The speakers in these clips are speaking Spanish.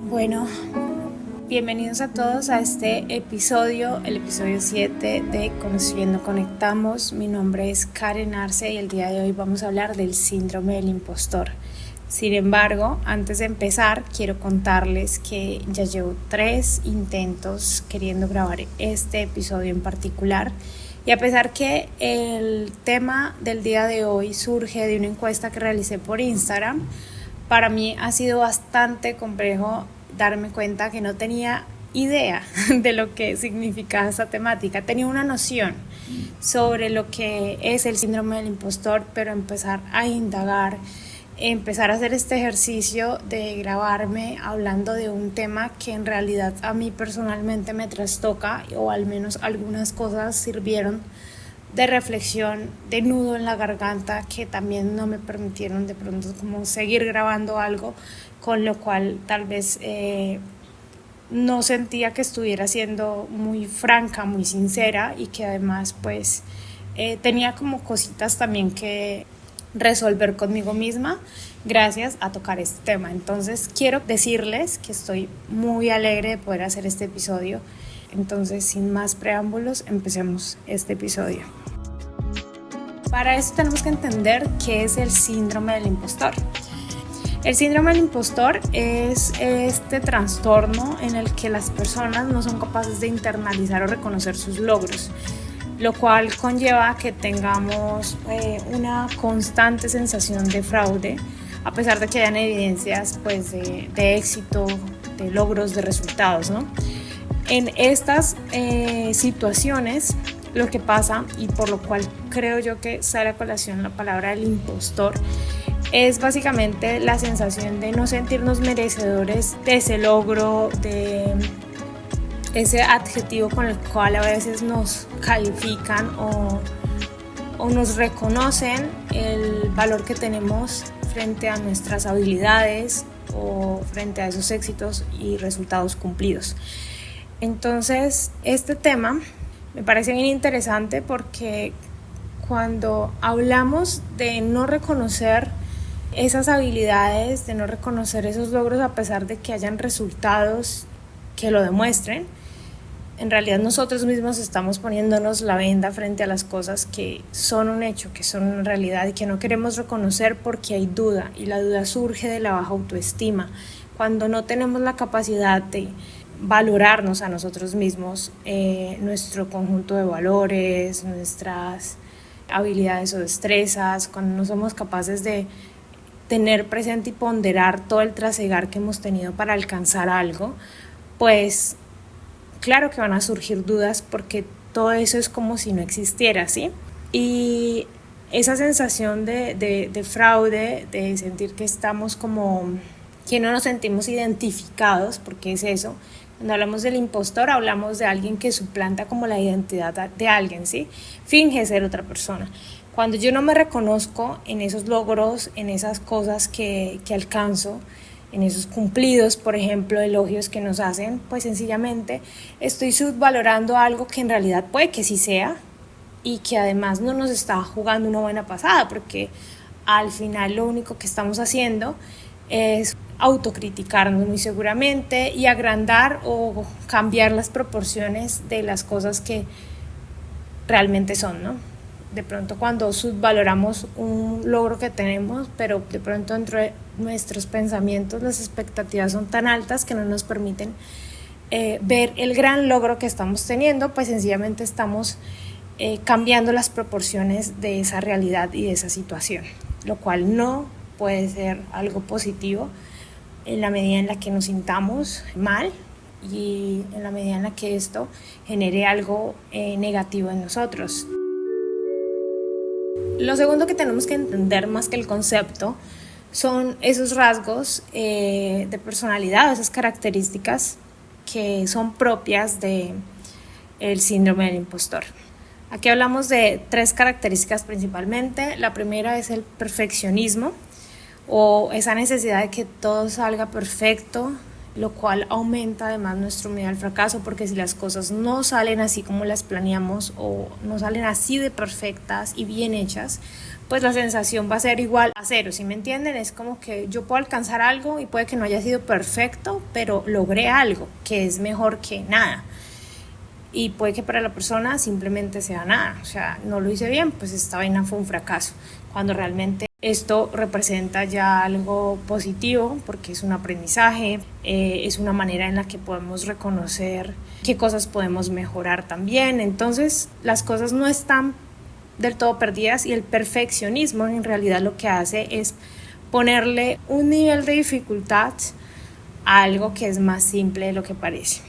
Bueno, bienvenidos a todos a este episodio, el episodio 7 de Conociendo Conectamos. Mi nombre es Karen Arce y el día de hoy vamos a hablar del síndrome del impostor. Sin embargo, antes de empezar, quiero contarles que ya llevo 3 intentos queriendo grabar este episodio en particular. Y a pesar que el tema del día de hoy surge de una encuesta que realicé por Instagram, para mí ha sido bastante complejo darme cuenta que no tenía idea de lo que significaba esta temática. Tenía una noción sobre lo que es el síndrome del impostor, pero empezar a indagar, empezar a hacer este ejercicio de grabarme hablando de un tema que en realidad a mí personalmente me trastoca, o al menos algunas cosas sirvieron de reflexión, de nudo en la garganta, que también no me permitieron de pronto como seguir grabando algo, con lo cual tal vez no sentía que estuviera siendo muy franca, muy sincera, y que además pues tenía como cositas también que resolver conmigo misma gracias a tocar este tema. Entonces quiero decirles que estoy muy alegre de poder hacer este episodio. Entonces, sin más preámbulos, empecemos este episodio. Para eso tenemos que entender qué es el síndrome del impostor. El síndrome del impostor es este trastorno en el que las personas no son capaces de internalizar o reconocer sus logros, lo cual conlleva que tengamos una constante sensación de fraude, a pesar de que hayan evidencias pues, de éxito, de logros, de resultados, ¿no? En estas situaciones, lo que pasa, y por lo cual creo yo que sale a colación la palabra del impostor, es básicamente la sensación de no sentirnos merecedores de ese logro, de ese adjetivo con el cual a veces nos califican o nos reconocen el valor que tenemos frente a nuestras habilidades o frente a esos éxitos y resultados cumplidos. Entonces, este tema me parece bien interesante porque cuando hablamos de no reconocer esas habilidades, de no reconocer esos logros a pesar de que hayan resultados que lo demuestren, en realidad nosotros mismos estamos poniéndonos la venda frente a las cosas que son un hecho, que son una realidad y que no queremos reconocer porque hay duda, y la duda surge de la baja autoestima. Cuando no tenemos la capacidad de valorarnos a nosotros mismos, nuestro conjunto de valores, nuestras habilidades o destrezas, cuando no somos capaces de tener presente y ponderar todo el trasegar que hemos tenido para alcanzar algo, pues claro que van a surgir dudas porque todo eso es como si no existiera, ¿sí? Y esa sensación de fraude, de sentir que estamos como que no nos sentimos identificados, porque es eso. Cuando hablamos del impostor, hablamos de alguien que suplanta como la identidad de alguien, ¿sí? Finge ser otra persona. Cuando yo no me reconozco en esos logros, en esas cosas que alcanzo, en esos cumplidos, por ejemplo, elogios que nos hacen, pues sencillamente estoy subvalorando algo que en realidad puede que sí sea y que además no nos está jugando una buena pasada, porque al final lo único que estamos haciendo es autocriticarnos muy seguramente y agrandar o cambiar las proporciones de las cosas que realmente son, ¿no? De pronto cuando subvaloramos un logro que tenemos, pero de pronto dentro de nuestros pensamientos las expectativas son tan altas que no nos permiten ver el gran logro que estamos teniendo, pues sencillamente estamos cambiando las proporciones de esa realidad y de esa situación, lo cual no puede ser algo positivo en la medida en la que nos sintamos mal y en la medida en la que esto genere algo negativo en nosotros. Lo segundo que tenemos que entender más que el concepto son esos rasgos de personalidad, esas características que son propias del síndrome del impostor. Aquí hablamos de 3 características principalmente. La primera es el perfeccionismo, o esa necesidad de que todo salga perfecto, lo cual aumenta además nuestro miedo al fracaso, porque si las cosas no salen así como las planeamos o no salen así de perfectas y bien hechas, pues la sensación va a ser igual a cero, ¿sí me entienden? Es como que yo puedo alcanzar algo y puede que no haya sido perfecto, pero logré algo que es mejor que nada. Y puede que para la persona simplemente sea nada, o sea, no lo hice bien, pues esta vaina fue un fracaso, cuando realmente esto representa ya algo positivo porque es un aprendizaje, es una manera en la que podemos reconocer qué cosas podemos mejorar también. Entonces las cosas no están del todo perdidas y el perfeccionismo en realidad lo que hace es ponerle un nivel de dificultad a algo que es más simple de lo que parece.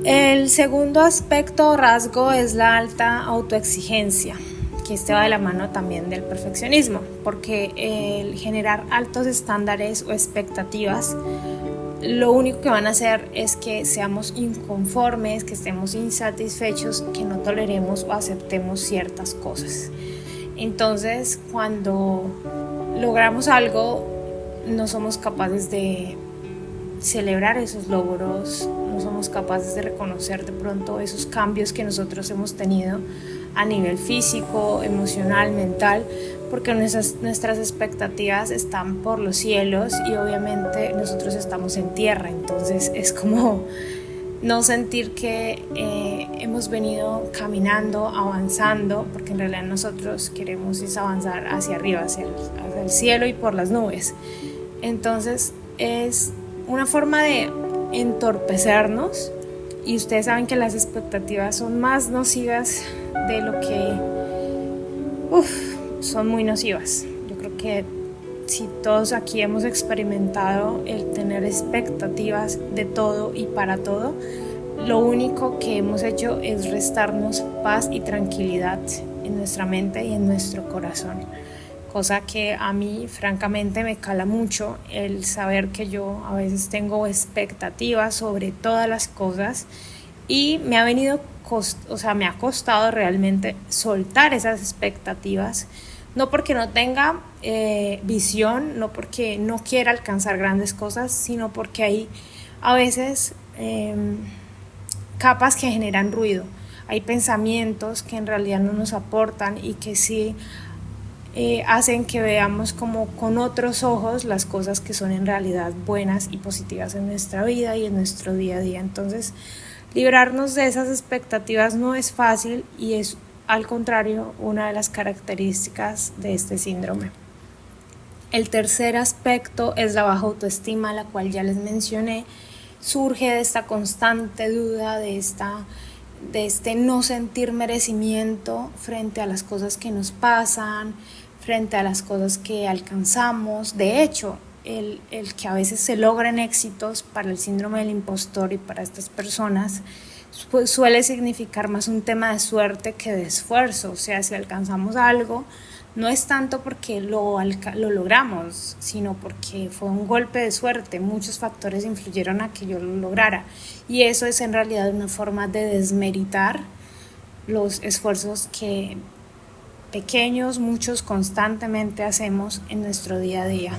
El segundo aspecto o rasgo es la alta autoexigencia, que este va de la mano también del perfeccionismo, porque el generar altos estándares o expectativas lo único que van a hacer es que seamos inconformes, que estemos insatisfechos, que no toleremos o aceptemos ciertas cosas. Entonces, cuando logramos algo, no somos capaces de celebrar esos logros, no somos capaces de reconocer de pronto esos cambios que nosotros hemos tenido a nivel físico, emocional, mental, porque nuestras expectativas están por los cielos y obviamente nosotros estamos en tierra. Entonces es como no sentir que hemos venido caminando, avanzando, porque en realidad nosotros queremos es avanzar hacia arriba, hacia el cielo y por las nubes. Entonces es una forma de entorpecernos, y ustedes saben que las expectativas son más nocivas de lo que son muy nocivas. Yo creo que si todos aquí hemos experimentado el tener expectativas de todo y para todo, lo único que hemos hecho es restarnos paz y tranquilidad en nuestra mente y en nuestro corazón. Cosa que a mí francamente me cala mucho el saber que yo a veces tengo expectativas sobre todas las cosas y me ha costado realmente soltar esas expectativas, no porque no tenga visión, no porque no quiera alcanzar grandes cosas, sino porque hay a veces capas que generan ruido, hay pensamientos que en realidad no nos aportan y que sí hacen que veamos como con otros ojos las cosas que son en realidad buenas y positivas en nuestra vida y en nuestro día a día. Entonces, librarnos de esas expectativas no es fácil y es, al contrario, una de las características de este síndrome. El tercer aspecto es la baja autoestima, la cual ya les mencioné. Surge de esta constante duda, de este no sentir merecimiento frente a las cosas que nos pasan, frente a las cosas que alcanzamos. De hecho, el que a veces se logran éxitos para el síndrome del impostor y para estas personas suele significar más un tema de suerte que de esfuerzo. O sea, si alcanzamos algo, no es tanto porque lo logramos, sino porque fue un golpe de suerte. Muchos factores influyeron a que yo lo lograra. Y eso es en realidad una forma de desmeritar los esfuerzos que pequeños, muchos constantemente hacemos en nuestro día a día.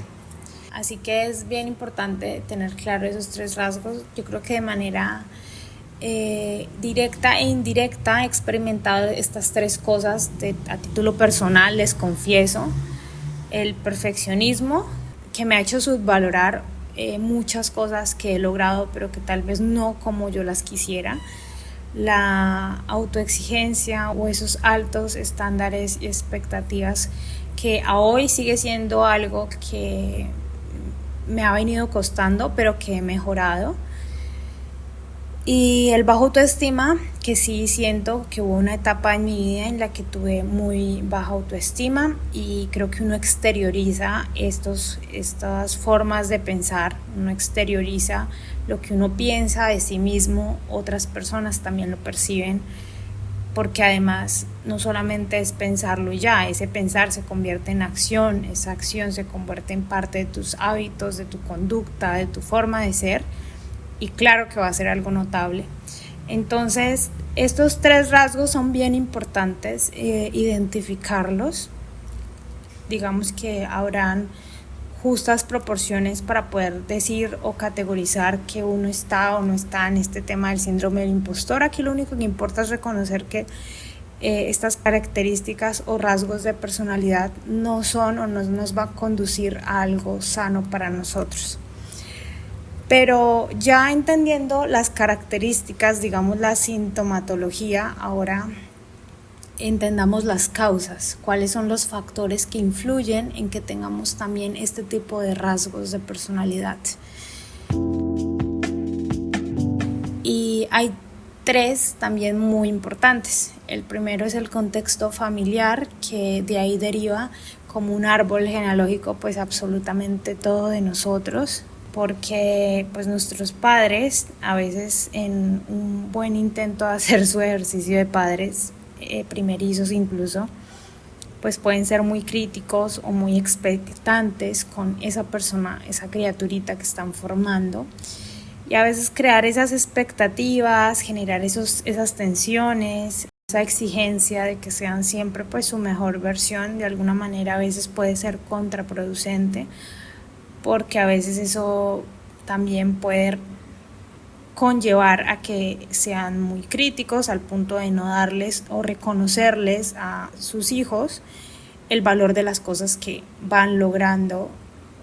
Así que es bien importante tener claro esos tres rasgos. Yo creo que de manera directa e indirecta he experimentado estas tres cosas a título personal. Les confieso: el perfeccionismo, que me ha hecho subvalorar muchas cosas que he logrado pero que tal vez no como yo las quisiera; la autoexigencia o esos altos estándares y expectativas que a hoy sigue siendo algo que me ha venido costando pero que he mejorado; y el bajo autoestima, que sí siento que hubo una etapa en mi vida en la que tuve muy baja autoestima, y creo que uno exterioriza estas formas de pensar, uno exterioriza lo que uno piensa de sí mismo, otras personas también lo perciben, porque además no solamente es pensarlo y ya, ese pensar se convierte en acción, esa acción se convierte en parte de tus hábitos, de tu conducta, de tu forma de ser, y claro que va a ser algo notable. Entonces, estos tres rasgos son bien importantes identificarlos. Digamos que habrán justas proporciones para poder decir o categorizar que uno está o no está en este tema del síndrome del impostor. Aquí lo único que importa es reconocer que estas características o rasgos de personalidad no son o no nos va a conducir a algo sano para nosotros. Pero ya entendiendo las características, digamos la sintomatología, ahora entendamos las causas, cuáles son los factores que influyen en que tengamos también este tipo de rasgos de personalidad. Y hay 3 también muy importantes. El primero es el contexto familiar, que de ahí deriva como un árbol genealógico pues absolutamente todo de nosotros, porque pues nuestros padres a veces en un buen intento de hacer su ejercicio de padres, primerizos incluso, pues pueden ser muy críticos o muy expectantes con esa persona, esa criaturita que están formando, y a veces crear esas expectativas, generar esas tensiones, esa exigencia de que sean siempre pues su mejor versión, de alguna manera a veces puede ser contraproducente, porque a veces eso también puede conllevar a que sean muy críticos al punto de no darles o reconocerles a sus hijos el valor de las cosas que van logrando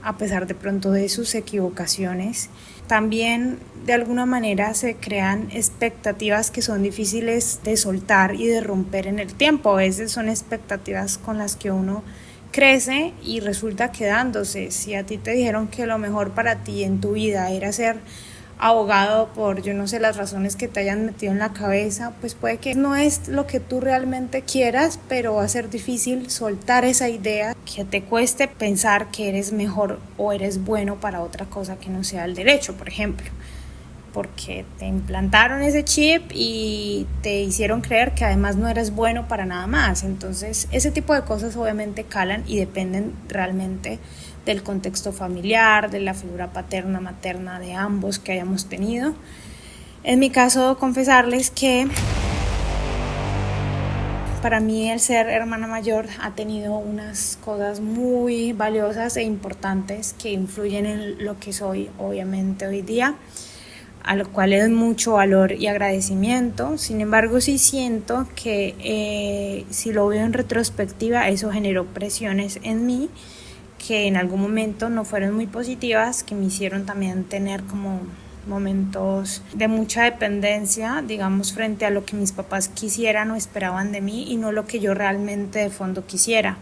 a pesar de pronto de sus equivocaciones. También de alguna manera se crean expectativas que son difíciles de soltar y de romper en el tiempo. A veces son expectativas con las que uno crece y resulta quedándose. Si a ti te dijeron que lo mejor para ti en tu vida era ser abogado por yo no sé las razones que te hayan metido en la cabeza, pues puede que no es lo que tú realmente quieras, pero va a ser difícil soltar esa idea, que te cueste pensar que eres mejor o eres bueno para otra cosa que no sea el derecho, por ejemplo, porque te implantaron ese chip y te hicieron creer que además no eres bueno para nada más. Entonces ese tipo de cosas obviamente calan y dependen realmente del contexto familiar, de la figura paterna, materna, de ambos que hayamos tenido. En mi caso, confesarles que para mí el ser hermana mayor ha tenido unas cosas muy valiosas e importantes que influyen en lo que soy, obviamente, hoy día, a lo cual le doy mucho valor y agradecimiento. Sin embargo, sí siento que si lo veo en retrospectiva, eso generó presiones en mí que en algún momento no fueron muy positivas, que me hicieron también tener como momentos de mucha dependencia, digamos, frente a lo que mis papás quisieran o esperaban de mí y no lo que yo realmente de fondo quisiera.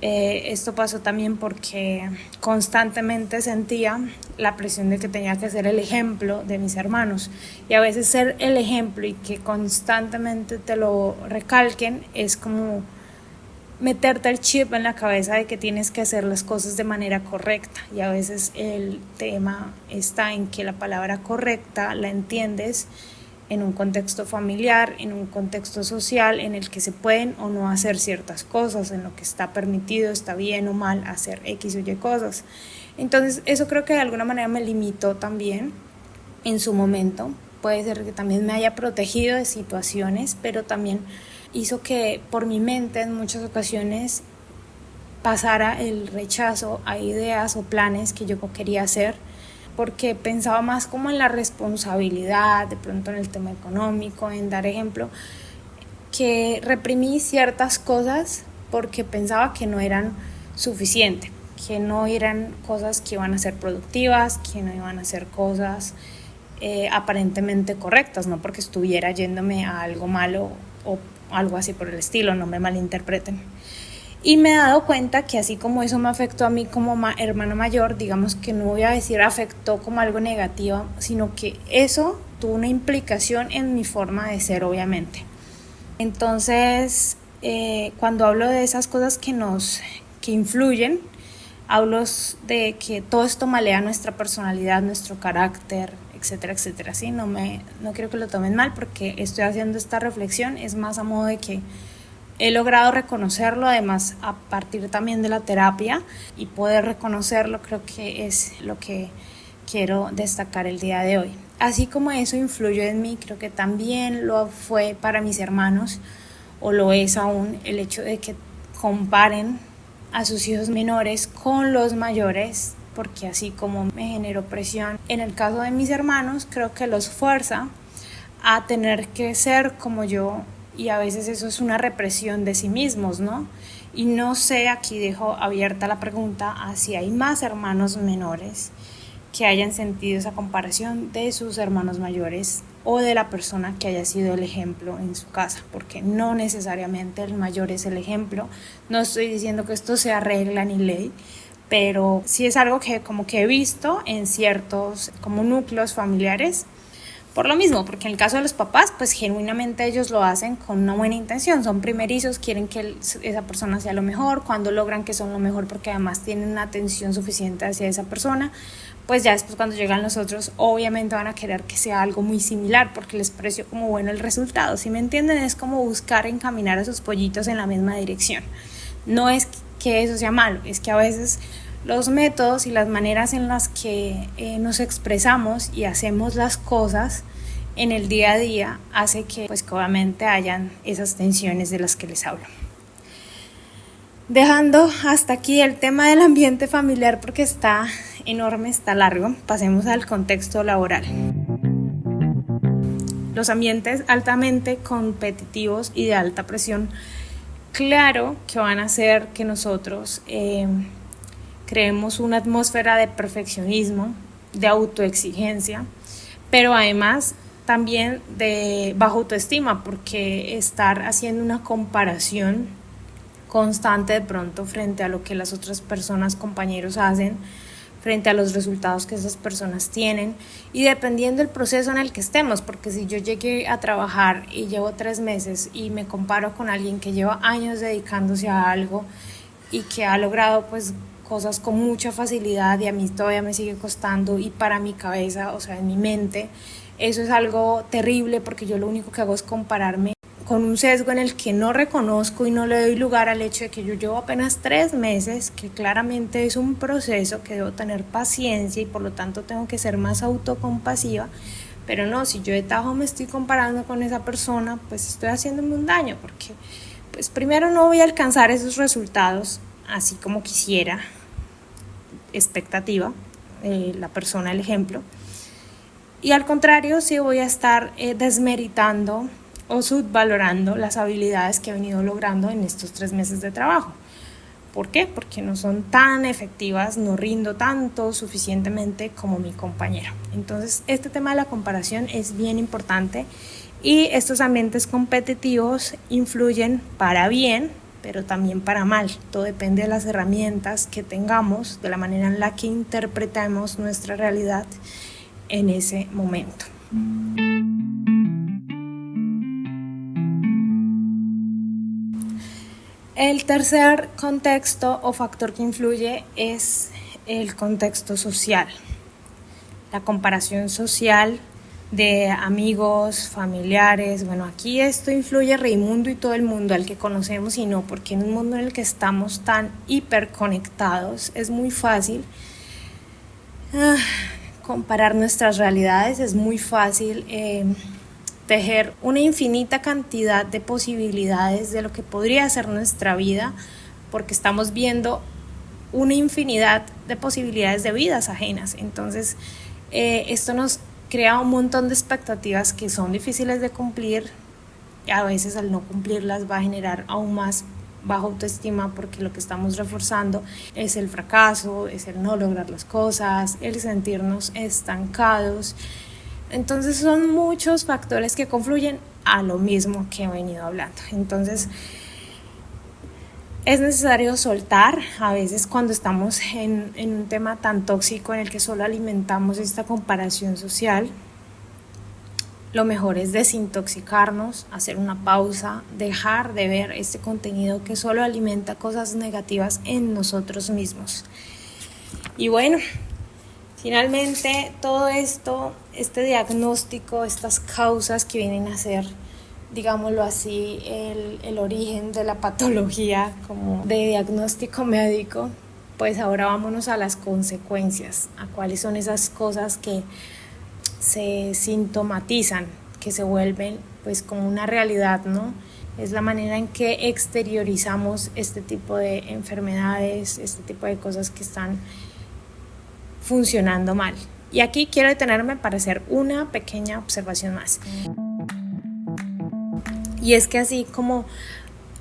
Esto pasó también porque constantemente sentía la presión de que tenía que ser el ejemplo de mis hermanos, y a veces ser el ejemplo y que constantemente te lo recalquen es como meterte el chip en la cabeza de que tienes que hacer las cosas de manera correcta, y a veces el tema está en que la palabra correcta la entiendes en un contexto familiar, en un contexto social en el que se pueden o no hacer ciertas cosas, en lo que está permitido, está bien o mal hacer X o Y cosas. Entonces eso creo que de alguna manera me limitó también en su momento. Puede ser que también me haya protegido de situaciones, pero también hizo que por mi mente en muchas ocasiones pasara el rechazo a ideas o planes que yo quería hacer, porque pensaba más como en la responsabilidad, de pronto en el tema económico, en dar ejemplo, que reprimí ciertas cosas porque pensaba que no eran suficientes, que no eran cosas que iban a ser productivas, que no iban a ser cosas aparentemente correctas, no porque estuviera yéndome a algo malo o algo así por el estilo, no me malinterpreten. Y me he dado cuenta que así como eso me afectó a mí como hermana mayor, digamos que no voy a decir afectó como algo negativo, sino que eso tuvo una implicación en mi forma de ser, obviamente. Entonces, cuando hablo de esas cosas que influyen, hablo de que todo esto malea nuestra personalidad, nuestro carácter, etcétera, etcétera. ¿Sí? No quiero que lo tomen mal porque estoy haciendo esta reflexión, es más a modo de que he logrado reconocerlo, además a partir también de la terapia, y poder reconocerlo creo que es lo que quiero destacar el día de hoy. Así como eso influyó en mí, creo que también lo fue para mis hermanos, o lo es aún, el hecho de que comparen a sus hijos menores con los mayores, porque así como me generó presión en el caso de mis hermanos, creo que los fuerza a tener que ser como yo, y a veces eso es una represión de sí mismos, ¿no? Y no sé, aquí dejo abierta la pregunta a si hay más hermanos menores que hayan sentido esa comparación de sus hermanos mayores o de la persona que haya sido el ejemplo en su casa, porque no necesariamente el mayor es el ejemplo. No estoy diciendo que esto sea regla ni ley, pero sí es algo que como que he visto en ciertos como núcleos familiares. Por lo mismo, porque en el caso de los papás, pues genuinamente ellos lo hacen con una buena intención, son primerizos, quieren que esa persona sea lo mejor, cuando logran que son lo mejor porque además tienen una atención suficiente hacia esa persona, pues ya después cuando llegan los otros obviamente van a querer que sea algo muy similar porque les pareció como bueno el resultado. Si me entienden, es como buscar encaminar a sus pollitos en la misma dirección. No es que eso sea malo, es que a veces los métodos y las maneras en las que nos expresamos y hacemos las cosas en el día a día hace que pues que obviamente hayan esas tensiones de las que les hablo. Dejando hasta aquí el tema del ambiente familiar porque está enorme, está largo, pasemos al contexto laboral. Los ambientes altamente competitivos y de alta presión, claro que van a hacer que nosotros creemos una atmósfera de perfeccionismo, de autoexigencia, pero además también de baja autoestima, porque estar haciendo una comparación constante de pronto frente a lo que las otras personas, compañeros hacen, frente a los resultados que esas personas tienen y dependiendo del proceso en el que estemos, porque si yo llegué a trabajar y llevo 3 meses y me comparo con alguien que lleva años dedicándose a algo y que ha logrado pues cosas con mucha facilidad y a mí todavía me sigue costando y para mi cabeza, o sea, en mi mente, eso es algo terrible porque yo lo único que hago es compararme con un sesgo en el que no reconozco y no le doy lugar al hecho de que yo llevo apenas 3 meses, que claramente es un proceso que debo tener paciencia y por lo tanto tengo que ser más autocompasiva, pero no, si yo de tajo me estoy comparando con esa persona, pues estoy haciéndome un daño porque pues primero no voy a alcanzar esos resultados así como quisiera, expectativa, la persona, el ejemplo, y al contrario sí voy a estar desmeritando o subvalorando las habilidades que he venido logrando en estos 3 meses de trabajo. ¿Por qué? Porque no son tan efectivas, no rindo tanto suficientemente como mi compañero. Entonces, este tema de la comparación es bien importante y estos ambientes competitivos influyen para bien, pero también para mal. Todo depende de las herramientas que tengamos, de la manera en la que interpretamos nuestra realidad en ese momento. El tercer contexto o factor que influye es el contexto social. La comparación social de amigos, familiares. Bueno, aquí esto influye a Raimundo y todo el mundo al que conocemos y no, porque en un mundo en el que estamos tan hiperconectados es muy fácil comparar nuestras realidades, es muy fácil tejer una infinita cantidad de posibilidades de lo que podría ser nuestra vida, porque estamos viendo una infinidad de posibilidades de vidas ajenas. Entonces, esto nos crea un montón de expectativas que son difíciles de cumplir y a veces al no cumplirlas va a generar aún más baja autoestima porque lo que estamos reforzando es el fracaso, es el no lograr las cosas, el sentirnos estancados. Entonces son muchos factores que confluyen a lo mismo que he venido hablando. Entonces es necesario soltar a veces cuando estamos en un tema tan tóxico en el que solo alimentamos esta comparación social. Lo mejor es desintoxicarnos, hacer una pausa, dejar de ver este contenido que solo alimenta cosas negativas en nosotros mismos. Y bueno, finalmente todo esto, este diagnóstico, estas causas que vienen a ser, digámoslo así, el origen de la patología como de diagnóstico médico, pues ahora vámonos a las consecuencias, a cuáles son esas cosas que se sintomatizan, que se vuelven pues como una realidad, ¿no? es la manera en que exteriorizamos este tipo de enfermedades, este tipo de cosas que están funcionando mal. Y aquí quiero detenerme para hacer una pequeña observación más. Y es que así como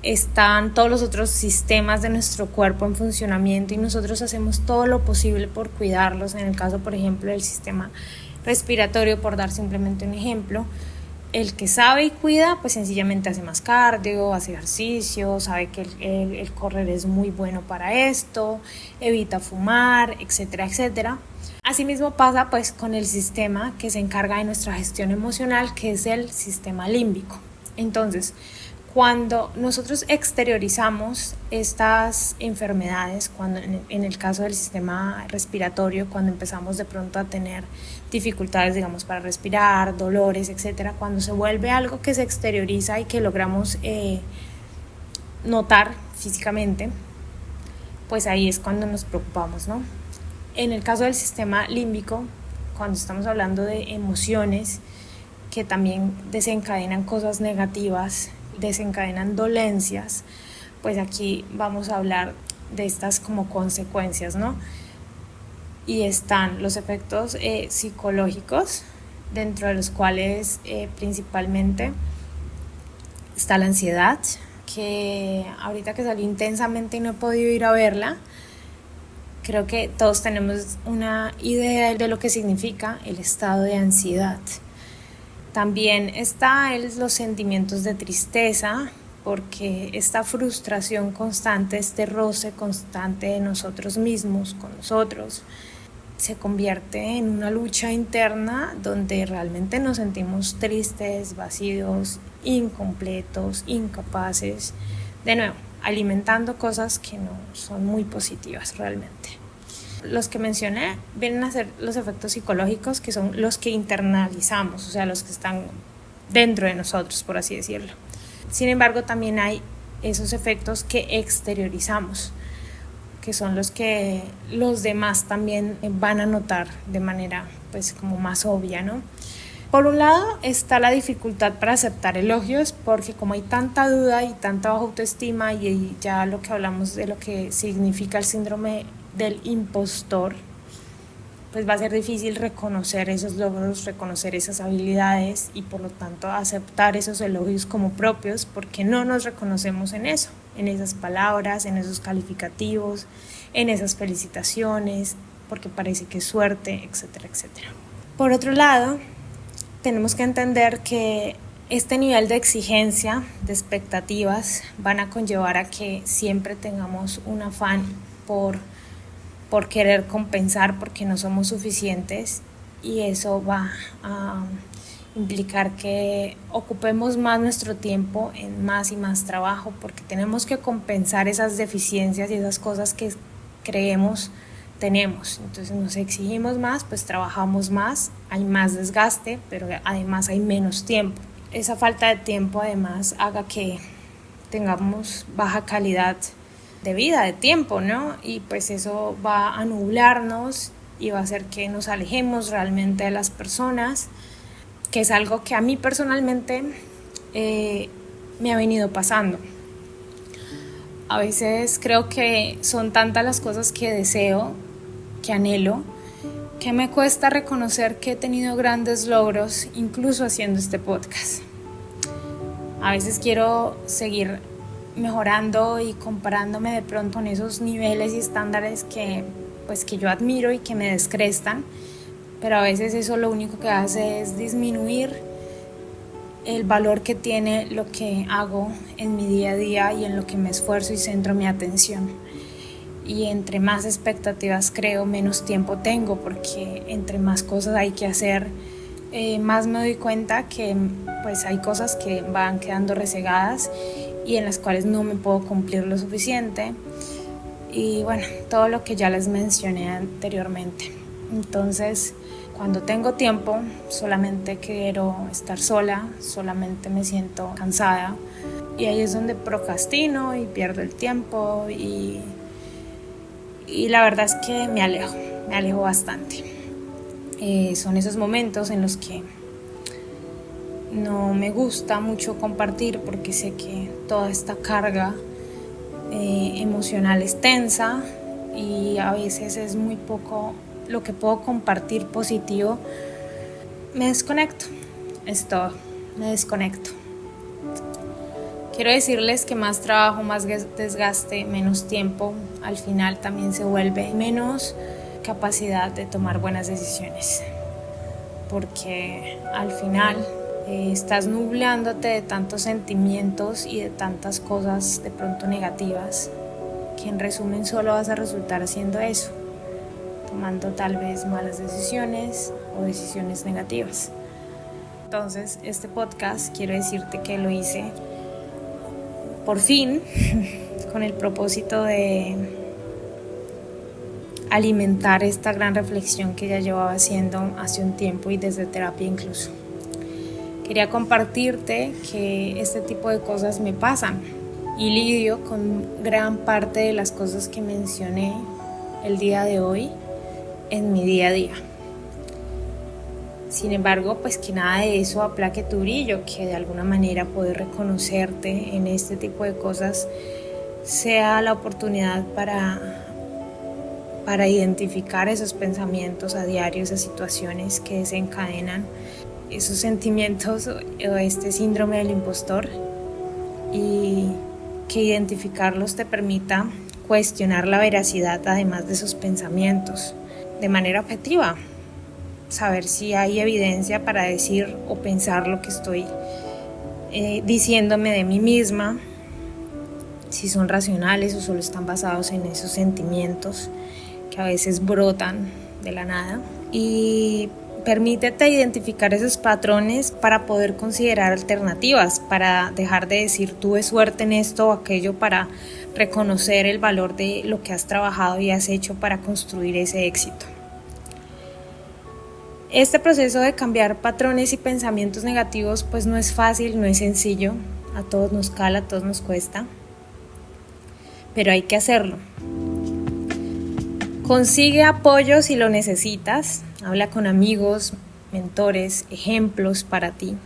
están todos los otros sistemas de nuestro cuerpo en funcionamiento y nosotros hacemos todo lo posible por cuidarlos, en el caso, por ejemplo, del sistema respiratorio, por dar simplemente un ejemplo, el que sabe y cuida, pues sencillamente hace más cardio, hace ejercicio, sabe que el correr es muy bueno para esto, evita fumar, etcétera, etcétera. Asimismo pasa pues con el sistema que se encarga de nuestra gestión emocional, que es el sistema límbico. Entonces, cuando nosotros exteriorizamos estas enfermedades, cuando en el caso del sistema respiratorio, cuando empezamos de pronto a tener dificultades, digamos, para respirar, dolores, etcétera, cuando se vuelve algo que se exterioriza y que logramos notar físicamente, pues ahí es cuando nos preocupamos, ¿no? En el caso del sistema límbico, cuando estamos hablando de emociones que también desencadenan cosas negativas, desencadenan dolencias, pues aquí vamos a hablar de estas como consecuencias, ¿no? Y están los efectos psicológicos, dentro de los cuales principalmente está la ansiedad, que ahorita que salió Intensamente y no he podido ir a verla, creo que todos tenemos una idea de lo que significa el estado de ansiedad. También está los sentimientos de tristeza, porque esta frustración constante, este roce constante de nosotros mismos con nosotros, se convierte en una lucha interna donde realmente nos sentimos tristes, vacíos, incompletos, incapaces, de nuevo, alimentando cosas que no son muy positivas realmente. Los que mencioné vienen a ser los efectos psicológicos, que son los que internalizamos, o sea, los que están dentro de nosotros, por así decirlo. Sin embargo, también hay esos efectos que exteriorizamos, que son los que los demás también van a notar de manera pues como más obvia, ¿no? Por un lado está la dificultad para aceptar elogios, porque como hay tanta duda y tanta baja autoestima, y ya lo que hablamos de lo que significa el síndrome del impostor, pues va a ser difícil reconocer esos logros, reconocer esas habilidades y por lo tanto aceptar esos elogios como propios, porque no nos reconocemos en eso, en esas palabras, en esos calificativos, en esas felicitaciones, porque parece que es suerte, etcétera, etcétera. Por otro lado, tenemos que entender que este nivel de exigencia, de expectativas, van a conllevar a que siempre tengamos un afán por querer compensar, porque no somos suficientes, y eso va a implicar que ocupemos más nuestro tiempo en más y más trabajo, porque tenemos que compensar esas deficiencias y esas cosas que creemos tenemos. Entonces nos exigimos más, pues trabajamos más, hay más desgaste, pero además hay menos tiempo. Esa falta de tiempo además haga que tengamos baja calidad de vida, de tiempo, ¿no? Y pues eso va a nublarnos y va a hacer que nos alejemos realmente de las personas, que es algo que a mí personalmente me ha venido pasando. A veces creo que son tantas las cosas que deseo, que anhelo, que me cuesta reconocer que he tenido grandes logros, incluso haciendo este podcast. A veces quiero seguir mejorando y comparándome de pronto en esos niveles y estándares que yo admiro y que me descrestan, pero a veces eso lo único que hace es disminuir el valor que tiene lo que hago en mi día a día y en lo que me esfuerzo y centro mi atención. Y entre más expectativas creo, menos tiempo tengo, porque entre más cosas hay que hacer, más me doy cuenta que pues hay cosas que van quedando rezegadas y en las cuales no me puedo cumplir lo suficiente, y bueno, todo lo que ya les mencioné anteriormente. Entonces, cuando tengo tiempo, solamente quiero estar sola, solamente me siento cansada, y ahí es donde procrastino y pierdo el tiempo, y la verdad es que me alejo bastante. Son esos momentos en los que no me gusta mucho compartir porque sé que toda esta carga emocional es tensa y a veces es muy poco lo que puedo compartir positivo. Me desconecto, es todo, me desconecto. Quiero decirles que más trabajo, más desgaste, menos tiempo, al final también se vuelve menos capacidad de tomar buenas decisiones, porque al final estás nublándote de tantos sentimientos y de tantas cosas de pronto negativas, que en resumen solo vas a resultar haciendo eso, tomando tal vez malas decisiones o decisiones negativas. Entonces, este podcast quiero decirte que lo hice por fin con el propósito de alimentar esta gran reflexión que ya llevaba haciendo hace un tiempo y desde terapia incluso. Quería compartirte que este tipo de cosas me pasan y lidio con gran parte de las cosas que mencioné el día de hoy en mi día a día. Sin embargo, pues que nada de eso aplaque tu brillo, que de alguna manera poder reconocerte en este tipo de cosas sea la oportunidad para identificar esos pensamientos a diario, esas situaciones que desencadenan esos sentimientos o este síndrome del impostor, y que identificarlos te permita cuestionar la veracidad además de esos pensamientos de manera objetiva. Saber si hay evidencia para decir o pensar lo que estoy diciéndome de mí misma, si son racionales o solo están basados en esos sentimientos que a veces brotan de la nada. Y permítete identificar esos patrones para poder considerar alternativas, para dejar de decir tuve suerte en esto o aquello, para reconocer el valor de lo que has trabajado y has hecho para construir ese éxito. Este proceso de cambiar patrones y pensamientos negativos pues no es fácil, no es sencillo, a todos nos cala, a todos nos cuesta, pero hay que hacerlo. Consigue apoyo si lo necesitas, habla con amigos, mentores, ejemplos para ti.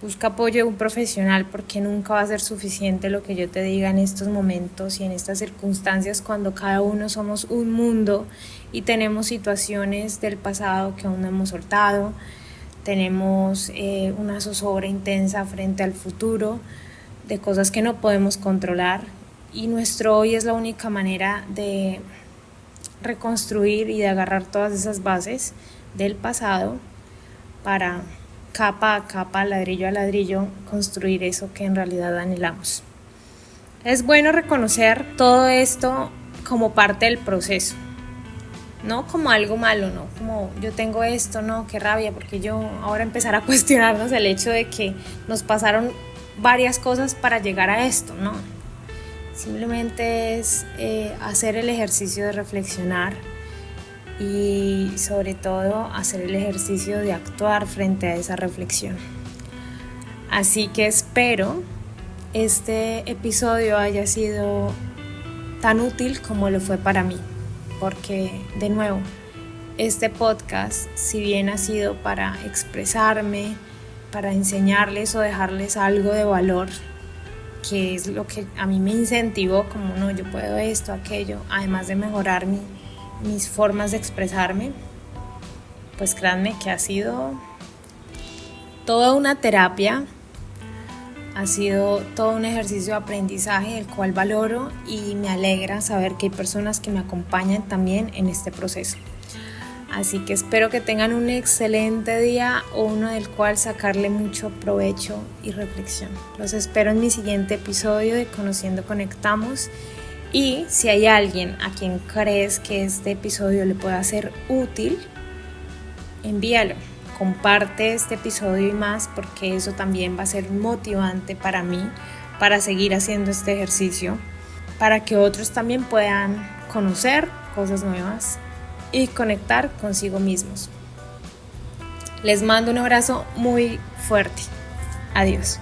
Busca apoyo de un profesional porque nunca va a ser suficiente lo que yo te diga en estos momentos y en estas circunstancias, cuando cada uno somos un mundo y tenemos situaciones del pasado que aún no hemos soltado, tenemos una zozobra intensa frente al futuro de cosas que no podemos controlar, y nuestro hoy es la única manera de reconstruir y de agarrar todas esas bases del pasado para capa a capa, ladrillo a ladrillo, construir eso que en realidad anhelamos. Es bueno reconocer todo esto como parte del proceso, no como algo malo, no como yo tengo esto, no, qué rabia, porque yo ahora empezar a cuestionarnos el hecho de que nos pasaron varias cosas para llegar a esto, no. Simplemente es hacer el ejercicio de reflexionar y sobre todo hacer el ejercicio de actuar frente a esa reflexión. Así que espero este episodio haya sido tan útil como lo fue para mí, porque de nuevo, este podcast, si bien ha sido para expresarme, para enseñarles o dejarles algo de valor, que es lo que a mí me incentivó, como no, yo puedo esto, aquello, además de mejorar mis formas de expresarme, pues créanme que ha sido toda una terapia, ha sido todo un ejercicio de aprendizaje, el cual valoro, y me alegra saber que hay personas que me acompañan también en este proceso. Así que espero que tengan un excelente día, o uno del cual sacarle mucho provecho y reflexión. Los espero en mi siguiente episodio de Conociendo Conectamos, y si hay alguien a quien crees que este episodio le pueda ser útil, envíalo, comparte este episodio y más, porque eso también va a ser motivante para mí para seguir haciendo este ejercicio, para que otros también puedan conocer cosas nuevas y conectar consigo mismos. Les mando un abrazo muy fuerte. Adiós.